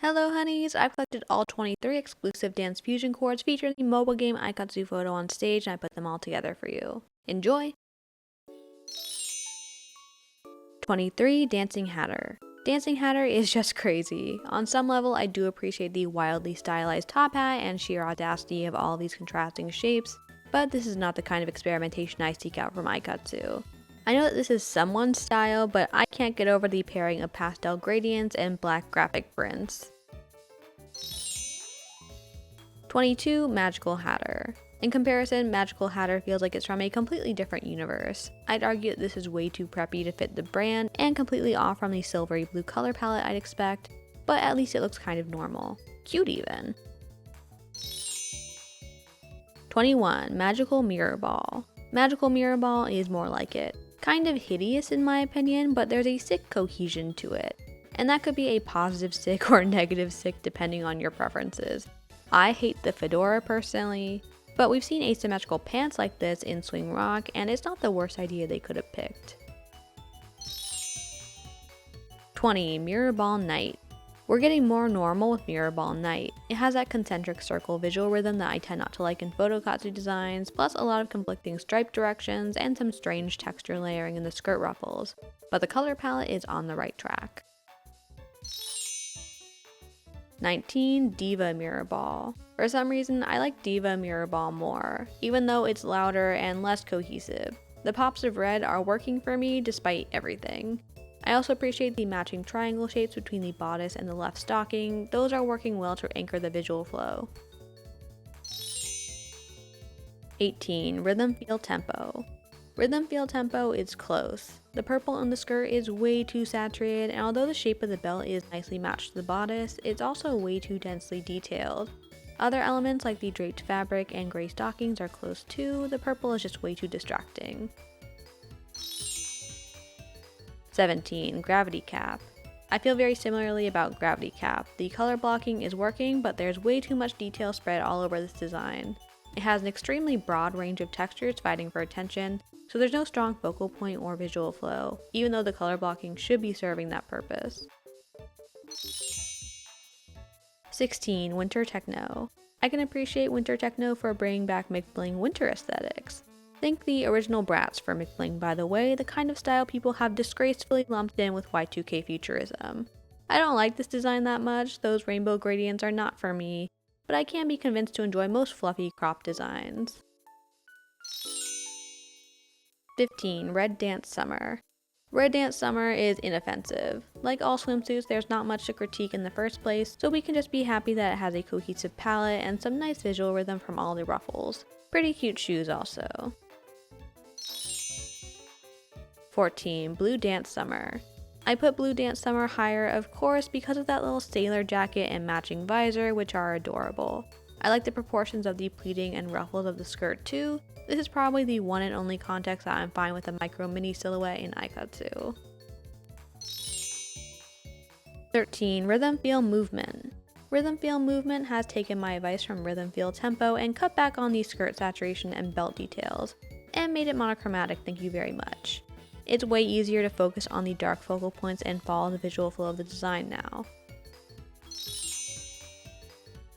Hello honeys, I've collected all 23 exclusive Dance Fusion chords featuring the mobile game Aikatsu Photo on stage, and I put them all together for you. Enjoy! 23 Dancing Hatter. Dancing Hatter is just crazy. On some level, I do appreciate the wildly stylized top hat and sheer audacity of all these contrasting shapes, but this is not the kind of experimentation I seek out from Aikatsu. I know that this is someone's style, but I can't get over the pairing of pastel gradients and black graphic prints. 22 Magical Hatter. In comparison, Magical Hatter feels like it's from a completely different universe. I'd argue that this is way too preppy to fit the brand and completely off from the silvery blue color palette I'd expect, but at least it looks kind of normal. Cute even. 21 Magical Mirror Ball. Magical Mirror Ball is more like it. Kind of hideous in my opinion, but there's a sick cohesion to it. And that could be a positive sick or negative sick depending on your preferences. I hate the fedora personally, but we've seen asymmetrical pants like this in Swing Rock, and it's not the worst idea they could have picked. 20 Mirror Ball Night. We're getting more normal with Mirror Ball Night. It has that concentric circle visual rhythm that I tend not to like in Photokatsu designs, plus a lot of conflicting stripe directions and some strange texture layering in the skirt ruffles, but the color palette is on the right track. 19 Diva Mirror Ball. For some reason, I like Diva Mirror Ball more, even though it's louder and less cohesive. The pops of red are working for me despite everything. I also appreciate the matching triangle shapes between the bodice and the left stocking. Those are working well to anchor the visual flow. 18 Rhythm Feel Tempo. Rhythm Feel Tempo is close. The purple on the skirt is way too saturated, and although the shape of the belt is nicely matched to the bodice, it's also way too densely detailed. Other elements like the draped fabric and gray stockings are close too. The purple is just way too distracting. 17 Gravity Cap. I feel very similarly about Gravity Cap. The color blocking is working, but there's way too much detail spread all over this design. It has an extremely broad range of textures fighting for attention, so there's no strong focal point or visual flow, even though the color blocking should be serving that purpose. 16 Winter Techno. I can appreciate Winter Techno for bringing back McBling winter aesthetics. Think the original Bratz for McBling, by the way, the kind of style people have disgracefully lumped in with Y2K futurism. I don't like this design that much, those rainbow gradients are not for me, but I can be convinced to enjoy most fluffy crop designs. 15 Red Dance Summer. Red Dance Summer is inoffensive. Like all swimsuits, there's not much to critique in the first place, so we can just be happy that it has a cohesive palette and some nice visual rhythm from all the ruffles. Pretty cute shoes also. 14 Blue Dance Summer. I put Blue Dance Summer higher, of course, because of that little sailor jacket and matching visor, which are adorable. I like the proportions of the pleating and ruffles of the skirt too. This is probably the one and only context that I'm fine with a micro mini silhouette in Aikatsu. 13 Rhythm Feel Movement. Rhythm Feel Movement has taken my advice from Rhythm Feel Tempo and cut back on the skirt saturation and belt details, and made it monochromatic, thank you very much. It's way easier to focus on the dark focal points and follow the visual flow of the design now.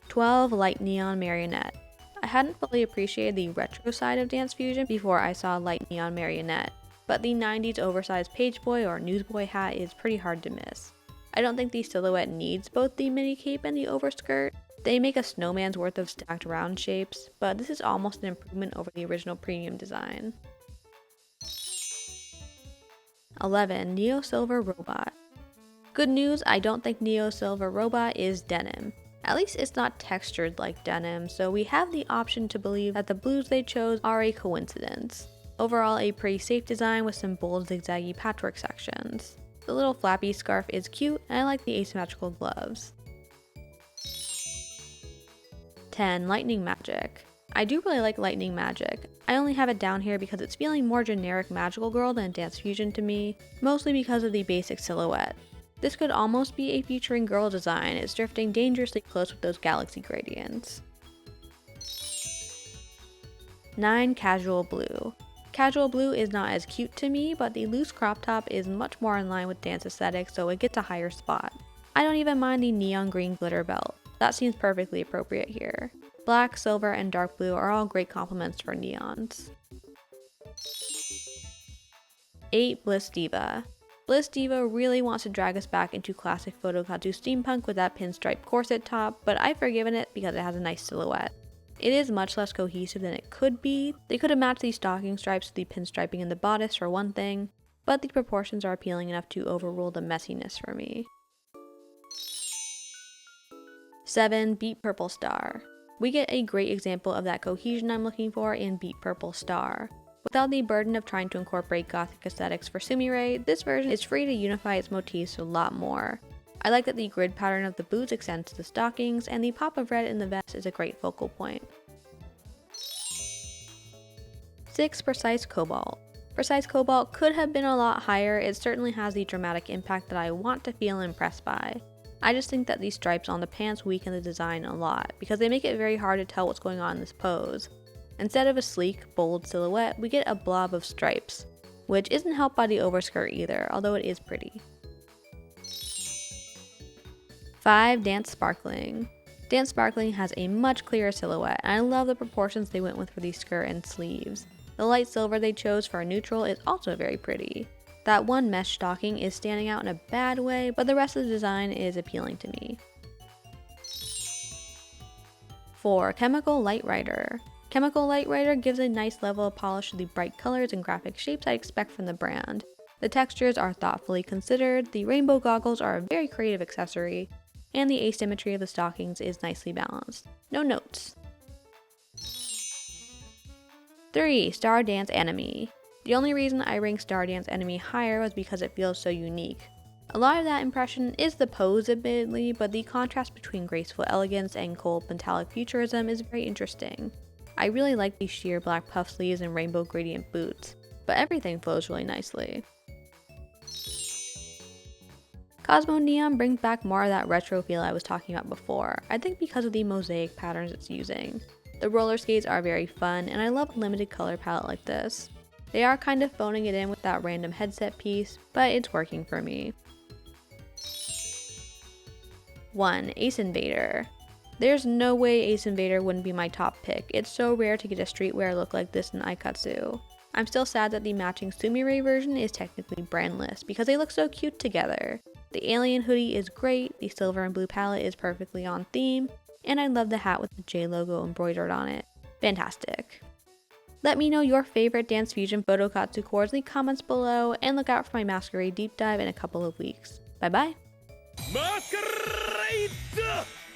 12 Light Neon Marionette. I hadn't fully appreciated the retro side of Dance Fusion before I saw Light Neon Marionette, but the 90s oversized pageboy or newsboy hat is pretty hard to miss. I don't think the silhouette needs both the mini cape and the overskirt. They make a snowman's worth of stacked round shapes, but this is almost an improvement over the original premium design. 11 Neo Silver Robot. Good news, I don't think Neo Silver Robot is denim. At least it's not textured like denim, so we have the option to believe that the blues they chose are a coincidence. Overall, a pretty safe design with some bold zigzaggy patchwork sections. The little flappy scarf is cute, and I like the asymmetrical gloves. 10 Lightning Magic. I do really like Lightning Magic. I only have it down here because it's feeling more generic magical girl than Dance Fusion to me, mostly because of the basic silhouette. This could almost be a featuring girl design, it's drifting dangerously close with those galaxy gradients. 9 Casual Blue. Casual blue is not as cute to me, but the loose crop top is much more in line with dance aesthetics, so it gets a higher spot. I don't even mind the neon green glitter belt. That seems perfectly appropriate here. Black, silver, and dark blue are all great complements for neons. 8. Bliss Diva. Bliss Diva really wants to drag us back into classic Photokatsu steampunk with that pinstripe corset top, but I've forgiven it because it has a nice silhouette. It is much less cohesive than it could be. They could have matched these stocking stripes with the pinstriping in the bodice for one thing, but the proportions are appealing enough to overrule the messiness for me. 7. Beat Purple Star. We get a great example of that cohesion I'm looking for in Beat Purple Star. Without the burden of trying to incorporate gothic aesthetics for sumire, this version is free to unify its motifs a lot more. I like that the grid pattern of the boots extends to the stockings, and the pop of red in the vest is a great focal point. 6. Precise Cobalt. Precise Cobalt could have been a lot higher. It certainly has the dramatic impact that I want to feel impressed by. I just think that these stripes on the pants weaken the design a lot, because they make it very hard to tell what's going on in this pose. Instead of a sleek, bold silhouette, we get a blob of stripes, which isn't helped by the overskirt either, although it is pretty. 5. Dance Sparkling. Dance Sparkling has a much clearer silhouette, and I love the proportions they went with for the skirt and sleeves. The light silver they chose for a neutral is also very pretty. That one mesh stocking is standing out in a bad way, but the rest of the design is appealing to me. 4. Chemical Light Rider. Chemical Light Rider gives a nice level of polish to the bright colors and graphic shapes I expect from the brand. The textures are thoughtfully considered, the rainbow goggles are a very creative accessory, and the asymmetry of the stockings is nicely balanced. No notes. 3. Star Dance Enemy. The only reason I rank Star Dance Enemy higher was because it feels so unique. A lot of that impression is the pose admittedly, but the contrast between graceful elegance and cold metallic futurism is very interesting. I really like these sheer black puff sleeves and rainbow gradient boots, but everything flows really nicely. Cosmo Neon brings back more of that retro feel I was talking about before, I think because of the mosaic patterns it's using. The roller skates are very fun, and I love a limited color palette like this. They are kind of phoning it in with that random headset piece, but it's working for me. 1. Ace Invader. There's no way Ace Invader wouldn't be my top pick. It's so rare to get a streetwear look like this in Aikatsu. I'm still sad that the matching sumire version is technically brandless because they look so cute together. The alien hoodie is great, the silver and blue palette is perfectly on theme, and I love the hat with the J logo embroidered on it. Fantastic. Let me know your favorite Dance Fusion Photokatsu coords in the comments below, and look out for my Masquerade deep dive in a couple of weeks. Bye bye!